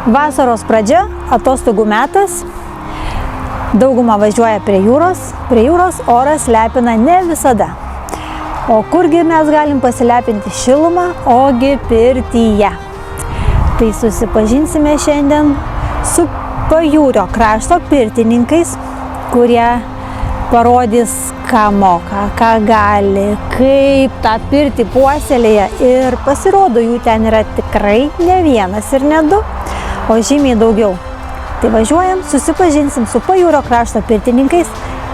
Vasaros pradžia, atostogų metas, dauguma važiuoja prie jūros oras lepina ne visada. O kurgi mes galim pasilepinti šilumą, ogi pirtyje. Tai susipažinsime šiandien su Pajūrio krašto pirtininkais, kurie parodys, ką moka, ką gali, kaip tą pirtį puoselėja ir pasirodo, jų ten yra tikrai ne vienas ir ne du, o žymiai daugiau. Tai važiuojam, susipažinsim su Pajūrio krašto pirtininkais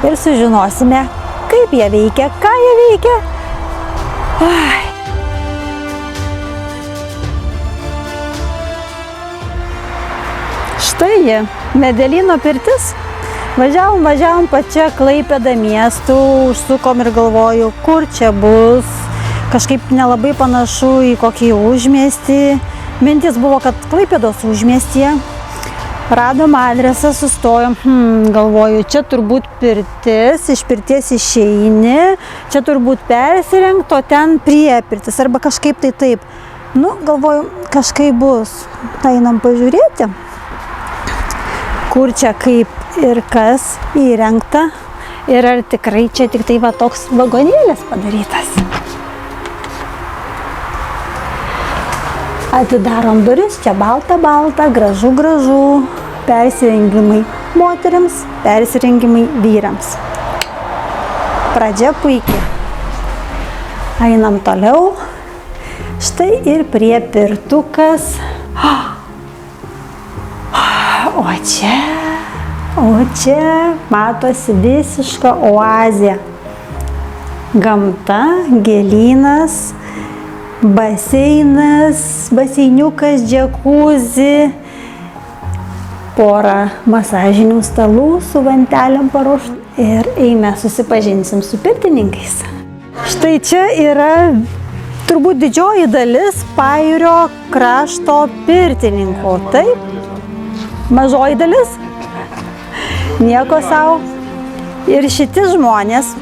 ir sužinosime, kaip jie veikia, ką jie veikia. Ai. Štai jie, Medelyno pirtis. Važiavom pačia Klaipėda miestu, užsukom ir galvoju, kur čia bus. Kažkaip nelabai panašu į kokį užmiestį. Mintis buvo, kad Klaipėdos užmiestyje. Radom adresą, sustojom, galvoju, čia turbūt pirtis, iš pirties išeini, čia turbūt persirengto, ten priepirtis, arba kažkaip tai taip. Nu, galvoju, kažkaip bus. Einam pažiūrėti, kur čia kaip ir kas įrengta ir ar tikrai čia tik tai va toks vagonėlis padarytas. Atidarom duris, čia balta, gražu, persirengimai moteriams, persirengimai vyrams. Pradžia puikiai. Einam toliau. Štai ir prie pirtukas. O čia matosi visiška oazė. Gamta, gėlynas, baseinas, baseiniukas, džakuzi, porą masažinių stalų su vantelėm paruoštų. Ir eime susipažinsim su pirtininkais. Štai čia yra turbūt didžioji dalis Pajūrio krašto pirtininkų. Taip? Mažoji dalis? Nieko sau. Ir šitie žmonės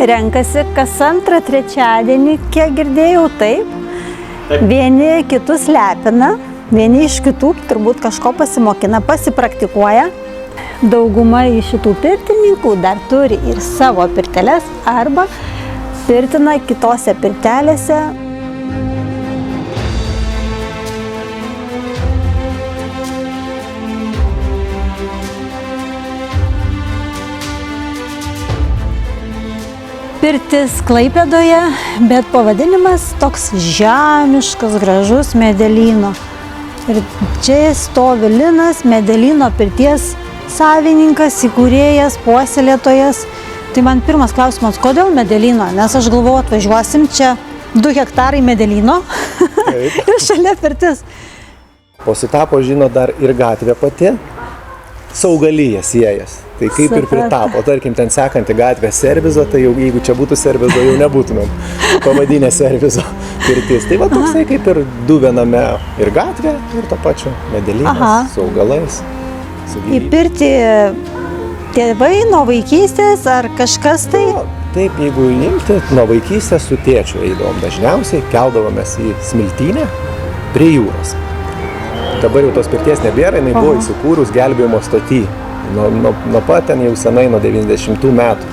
renkasi kas antrą trečiadienį, kiek girdėjau, taip. Vieni kitus lepina, vieni iš kitų turbūt kažko pasimokina, pasipraktikuoja. Dauguma iš šitų pirtininkų dar turi ir savo pirteles arba pirtina kitose pirtelėse. Pirtis Klaipėdoje, bet pavadinimas toks žemiškas, gražus Medelyno. Ir čia stovi Linas, Medelyno pirties savininkas, įkūrėjas, puoselėtojas. Tai man pirmas klausimas, kodėl Medelyno? Nes aš galvoju, atvažiuosim čia 2 hektarai Medelyno ir šalia pirtis. O sutapo, žino, dar ir gatvė pati, Saugalyje siejas. Tai kaip ir pritapo, tarkim, ten sekanti gatvė Servizo, tai jau jeigu čia būtų Servizo, jau nebūtumėm pavadinę Servizo pirtis. Tai va toksai kaip ir 2 viename ir gatvė, ir to pačio Medelynas, su augalais. Į pirtį tėvai nuo vaikystės ar kažkas tai? Taip, jeigu imti, nuo vaikystės su tėčiu eidavom dažniausiai, keldavomės į Smiltynę prie jūros. Dabar jau tos pirties nebėra, jinai buvo įsikūrus gelbėjimo stoty. Nuo pat ten jau senai, nuo 90 metų.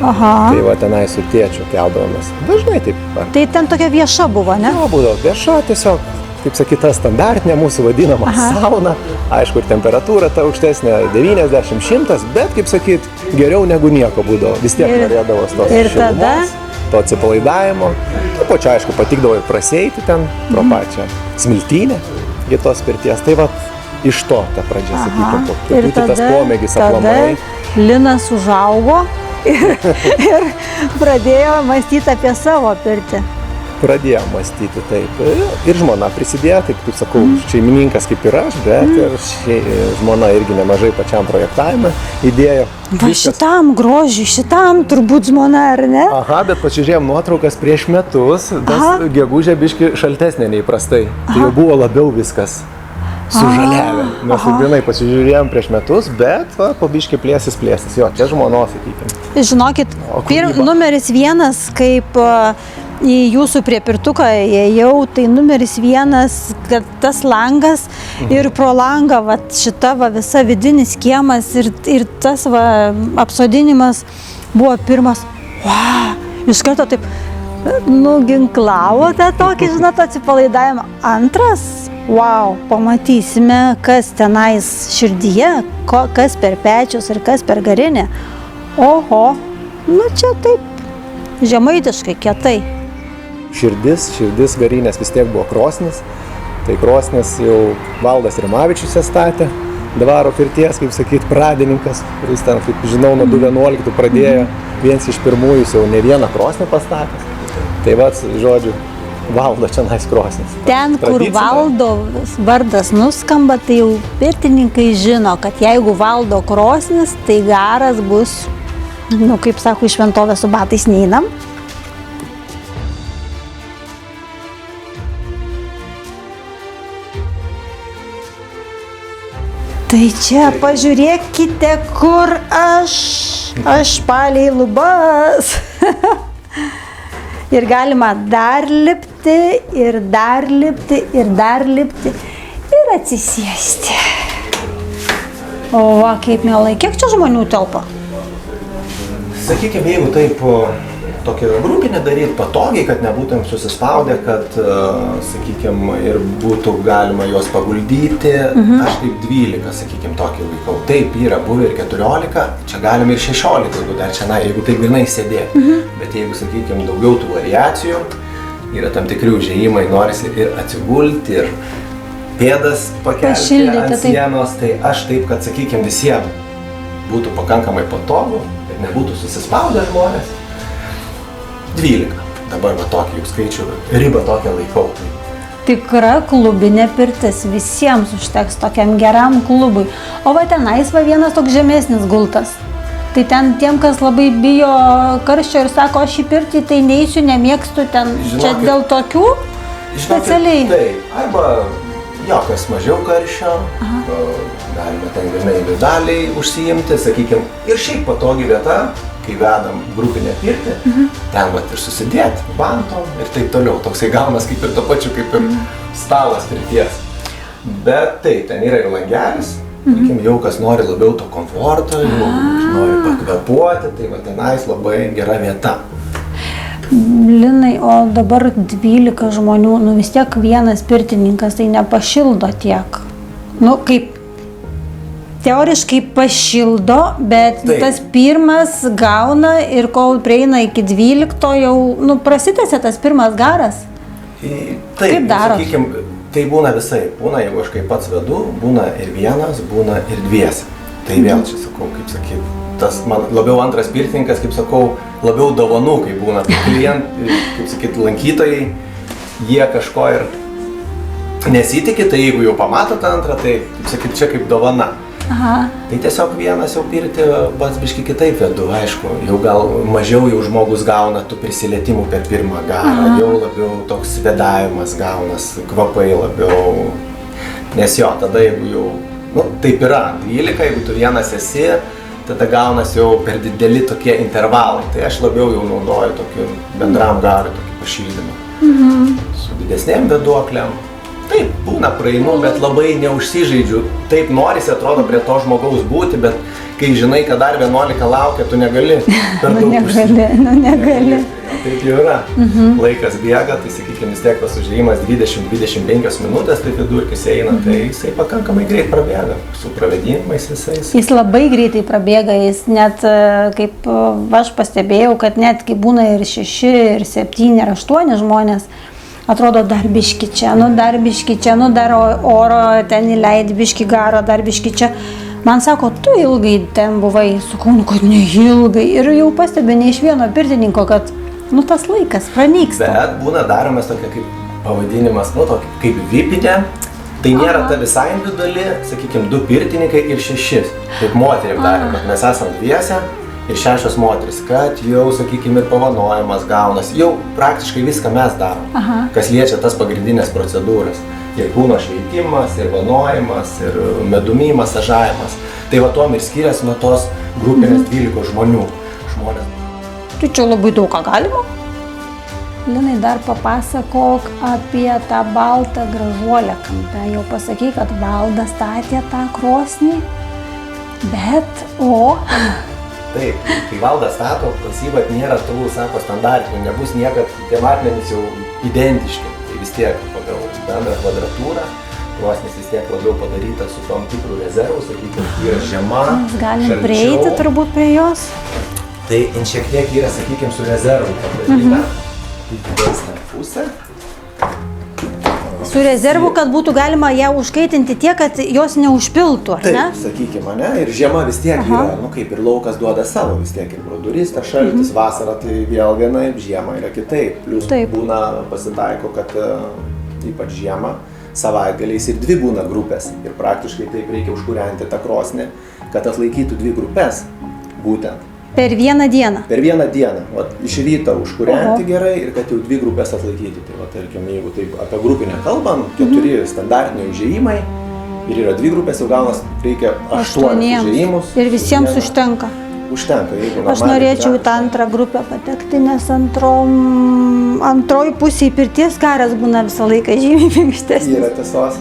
Tai va tenai su tėčiu keldavomės. Dažnai taip. Tai ten tokia vieša buvo, ne? Jo, būdavo vieša, tiesiog, kaip sakyta, standartinė mūsų vadinama sauna. Aišku, ir temperatūra ta aukštesnė, 90-100, bet, kaip sakyt, geriau negu nieko būdavo. Vis tiek norėdavo tos šilumos, to atsipalaidavimo. Tuo pačiu, aišku, patikdavo ir prasieiti ten pro pačią Smiltynę. Tos pirties. Tai va iš to ta pradžia, sakykime, truputį tas pomėgis aplamai. Linas užaugo ir pradėjo mąstyti apie savo pirtį. Pradėjo mąstyti, taip. Ir žmona prisidėjo, taip, kaip sakau, šeimininkas kaip ir aš, bet ir žmona irgi nemažai pačiam projektavimą įdėjo. Va šitam grožiui, šitam turbūt žmona, ar ne? Aha, bet pasižiūrėjom nuotraukas prieš metus, tas gegužė biški šaltesnė neįprastai. Tai jau buvo labiau viskas sužaliavę. Mes grinai pasižiūrėjom prieš metus, bet po biški plėsis. Jo, čia žmonos, sakykime. Žinokit, numeris 1 kaip į jūsų prie pirtuką įėjau, tai numeris 1, kad tas langas ir pro langą va, šita va, visa vidinis kiemas ir tas va, apsodinimas buvo pirmas, wow, iš karto taip nuginklavote tokį, žinot, atsipalaidavimą. Antras, wow, pamatysime, kas tenais širdyje, kas per pečius ir kas per garinę. Oho, nu čia taip žemaitiškai, kietai. Širdis garinės vis tiek buvo krosnis. Tai krosnis jau Valdas Rimavičius statė, dvaro pirties, kaip sakyt, pradininkas, kuris ten, kaip žinau, nuo 2011 pradėjo, vienas iš pirmųjų jau ne vieną krosnį pastatęs. Tai va, žodžiu, Valdo čia nais krosnis. Ten, kur Valdo vardas nuskamba, tai jau pirtininkai žino, kad jeigu Valdo krosnis, tai garas bus, nu, kaip sako, iš šventovės su batais neinam. Tai čia pažiūrėkite, kur aš palei lubas. Ir galima dar lipti, ir dar lipti, ir dar lipti, ir atsisėsti. O va, kaip mielai, kiek čia žmonių telpa? Sakykime, jeigu taip tokį grupinį daryti patogiai, kad nebūtum susispaudę, kad, sakykime, ir būtų galima juos paguldyti, aš taip 12, sakykime, tokį laikau. Taip, yra buvę ir 14, čia galime ir 16, jeigu dar čia, jeigu taip grinai sėdėti. Bet jeigu, sakykime, daugiau tų variacijų, yra tam tikri užėjimai, norisi ir atsigulti, ir pėdas pakelti ant sienos, tai aš taip, kad, sakykime, visiems būtų pakankamai patogu, ir nebūtų susispaudę žmonės. 12. Dabar va tokį juk skaičių, ribą tokią laikau. Tikra klubinė pirtis, visiems užteks tokiam geram klubui. O va tenais va vienas toks žemesnis gultas. Tai ten tiem, kas labai bijo karščio ir sako, aš į pirtį tai neįsiu, nemėgstu ten, čia dėl tokių specialiai. Taip, arba jo, kas mažiau karščio, galime ten gana individualiai užsiimti, sakykime, ir šiaip patogi vieta, kai vedam grupinę pirtį, ten vat ir susidėti, bantom ir taip toliau. Toksai gaunas kaip ir to pačiu, kaip ir stalas pirties. Bet taip, ten yra ir langelis, jau kas nori labiau to komforto, jau nori pakvepuoti, tai va tenais labai gera vieta. Linai, o dabar 12 žmonių, nu vis tiek vienas pirtininkas, tai nepašildo tiek. Nu, kaip teoriškai pašildo, bet taip. Tas pirmas gauna ir kol prieina iki 12 jau, nu, prasitęsia tas pirmas garas. Taip, kaip darot? Sakykime, tai būna visai. Būna, jeigu aš kaip pats vedu, būna ir vienas, būna ir dviese. Tai vėl čia sakau, kaip sakyt, tas man labiau antras pirtininkas, kaip sakau, labiau dovanų, kai būna klientai, kaip sakyt, lankytojai, jie kažko ir nesitikė, tai jeigu jau pamato tą antrą, tai, kaip sakyt, čia kaip dovana. Tai tiesiog vienas jau pirtį pats biški kitaip vedu, aišku, jau gal mažiau jau žmogus gauna tų prisilietimų per pirmą garą, jau labiau toks vedavimas gaunas, kvapai labiau, nes jo, tada jeigu jau, nu, taip yra, 12, jeigu tu vienas esi, tada gaunas jau per dideli tokie intervalai, tai aš labiau jau naudoju tokį bendram garui, tokį pašildymą, su didesnėm veduokliam. Taip, būna praeinu, bet labai neužsižaidžiu. Taip norisi, atrodo, prie to žmogaus būti, bet kai žinai, kad dar 11 laukia, tu negali per daug negali. Taip jau yra. Laikas bėga, tai sakykime, vis tiek tas užėjimas 20-25 minutės, tai vidurkis eina, tai jisai pakankamai greit prabėga. Su pravedimais visais. Jis labai greitai prabėga, jis net, kaip aš pastebėjau, kad net kai būna ir 6, ir 7, ir 8 žmonės, atrodo, dar biški čia, nu dar oro ten įleidi, biški garo, dar biški čia. Man sako, tu ilgai ten buvai, sakau, nu kad neilgai. Ir jau pastebi ne iš vieno pirtininko, kad, nu tas laikas pranyksta. Bet būna daromas tokia kaip pavadinimas, nu tokia kaip vipinė. Tai nėra ta visai individuali, sakykime, 2 pirtininkai ir 6. Kaip moterim darėm, bet mes esam dviese. Ir 6 moteris, kad jau, sakykime, ir pavanojimas gaunas, jau praktiškai viską mes darom, kas liečia tas pagrindinės procedūras. Ir kūno šveitimas, ir vanojimas, ir medumi masažavimas. Tai va tuom ir skiriasi nuo tos grupinės 12 žmonių. Tai čia labai daug ką galima? Linai, dar papasakok apie tą baltą gražuolę kampe. Jau pasakai, kad Valdas statė tą krosnį, bet Taip, kai Valdas stato, pas jį nėra tų, sako, standartinių, nebus niekad tie matmenys jau identiški. Tai vis tiek pagal bendrą kvadratūrą, krosnis vis tiek labiau padaryta su tom tikrų rezervų, sakykime, yra žema, mes galim prieiti turbūt prie jos. Tai šiek tiek yra, sakykime, su rezervu padaryta. Į didesnę pusę. Su rezervu, kad būtų galima ją užkaitinti tiek, kad jos neužpiltų, ar ne? Taip, sakykime, ne? Ir žiema vis tiek yra, kaip ir laukas duoda savo, vis tiek ir pro duris, ta šaltis, vasara tai vėl vienaip, žiema yra kitaip. Plius būna pasitaiko, kad ypač žiemą savaitgaliais ir 2 būna grupės. Ir praktiškai taip reikia užkūrenti tą krosnį, kad atlaikytų 2 grupės būtent. Per vieną dieną? Per vieną dieną. Vat, iš ryto užkūrenti gerai ir kad jau 2 grupės atlaikyti. Tai, tarkim, jeigu taip apie grupinę kalbam, 4 standartiniai užėjimai ir yra 2 grupės, jau gaunas reikia 8 užėjimus. Ir visiems užtenka? Užtenka, jeigu aš norėčiau į tą antrą grupę patekti, nes antroj pusėje pirties garas būna visą laiką žymiai minkštesnis. Yra tiesos.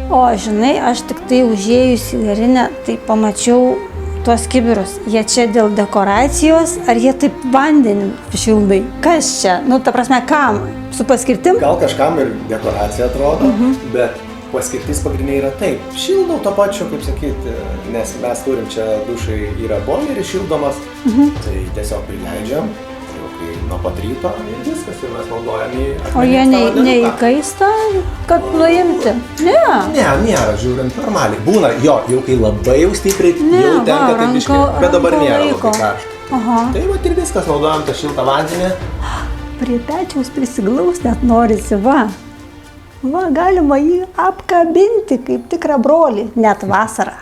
O žinai, aš tik tai užėjus į garinę, tai pamačiau tuos kibirus. Jie čia dėl dekoracijos, ar jie taip vandenį šildai? Kas čia? Nu, ta prasme, kam? Su paskirtim? Gal kažkam ir dekoracija atrodo, bet paskirtis pagrindiniai yra taip. Šildau to pačiu, kaip sakyti, nes mes turim čia dušai yra boileris šildomas, tai tiesiog prileidžiam, jau kai nuo pat ryto ir viskas, ir mes naudojam į akmenės. O jie neįkaista, kad nuimti? Ne. Ne, nėra, žiūrint normaliai. Būna, jau kai labai jau stipriai, jau tenka taip iškai, bet dabar nėra labai karšta. Tai va ir viskas, naudojam tą šiltą vandenį. Prie pečiaus prisiglaus net norisi, va. Va, galima jį apkabinti kaip tikrą brolį, net vasarą.